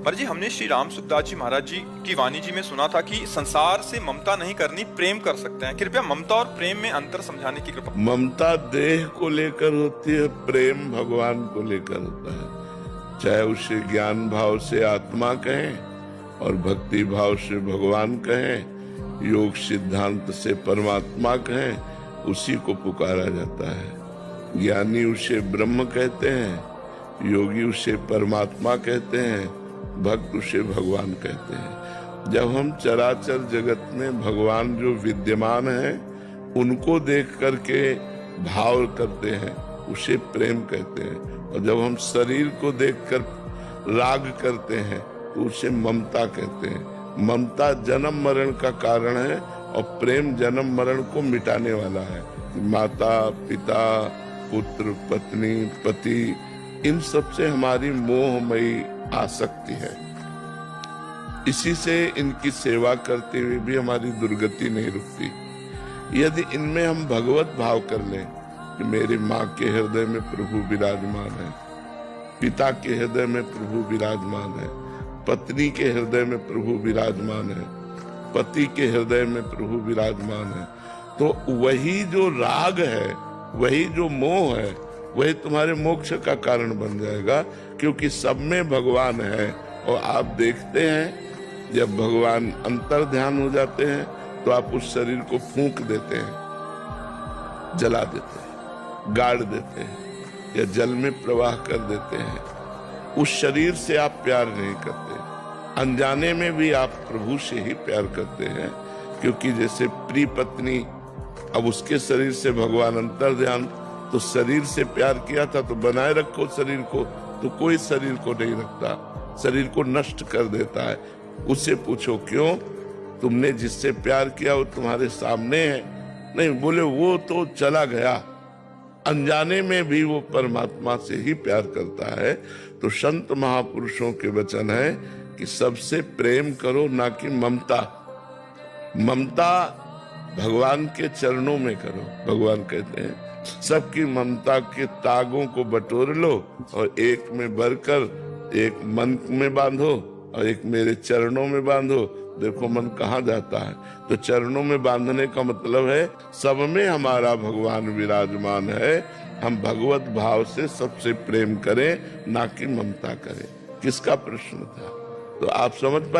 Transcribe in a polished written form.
पर जी हमने श्री राम सुखदास जी महाराज जी की वाणी जी में सुना था कि संसार से ममता नहीं करनी, प्रेम कर सकते हैं। कृपया ममता और प्रेम में अंतर समझाने की कृपा। ममता देह को लेकर होती है, प्रेम भगवान को लेकर होता है। चाहे उसे ज्ञान भाव से आत्मा कहें और भक्ति भाव से भगवान कहें, योग सिद्धांत से परमात्मा कहें, उसी को पुकारा जाता है। ज्ञानी उसे ब्रह्म कहते हैं, योगी उसे परमात्मा कहते हैं, भक्त उसे भगवान कहते हैं। जब हम चराचर जगत में भगवान जो विद्यमान है उनको देख करके भाव करते हैं, उसे प्रेम कहते हैं। और जब हम शरीर को देखकर राग करते हैं तो उसे ममता कहते हैं। ममता जन्म मरण का कारण है और प्रेम जन्म मरण को मिटाने वाला है। माता पिता पुत्र पत्नी पति, इन सब से हमारी मोहमयी आसक्ति है। इसी से इनकी सेवा करते हुए भी हमारी दुर्गति नहीं रुकती। यदि इनमें हम भगवत भाव कर लें कि मेरी माँ के हृदय में प्रभु विराजमान है, पिता के हृदय में प्रभु विराजमान है, पत्नी के हृदय में प्रभु विराजमान है, पति के हृदय में प्रभु विराजमान है, तो वही जो राग है, वही जो मोह है, वही तुम्हारे मोक्ष का कारण बन जाएगा। क्योंकि सब में भगवान है। और आप देखते हैं जब भगवान अंतर ध्यान हो जाते हैं तो आप उस शरीर को फूंक देते हैं, जला देते हैं, गाड़ देते हैं या जल में प्रवाह कर देते हैं। उस शरीर से आप प्यार नहीं करते, अनजाने में भी आप प्रभु से ही प्यार करते हैं। क्योंकि जैसे प्रिय पत्नी, अब उसके शरीर से भगवान अंतर ध्यान, तो शरीर से प्यार किया था तो बनाए रखो शरीर को, तो कोई शरीर को नहीं रखता, शरीर को नष्ट कर देता है। उससे पूछो क्यों? तुमने जिससे प्यार किया वो तुम्हारे सामने है। नहीं, बोले वो तो चला गया, अनजाने में भी वो परमात्मा से ही प्यार करता है। तो संत महापुरुषों के वचन है कि सबसे प्रेम करो, ना कि ममता। ममता भगवान के चरणों में करो। भगवान कहते हैं सबकी ममता के तागों को बटोर लो और एक में भरकर एक मन में बांधो और एक मेरे चरणों में बांधो। देखो मन कहाँ जाता है। तो चरणों में बांधने का मतलब है सब में हमारा भगवान विराजमान है। हम भगवत भाव से सबसे प्रेम करें, ना कि ममता करें। किसका प्रश्न था? तो आप समझ पाए।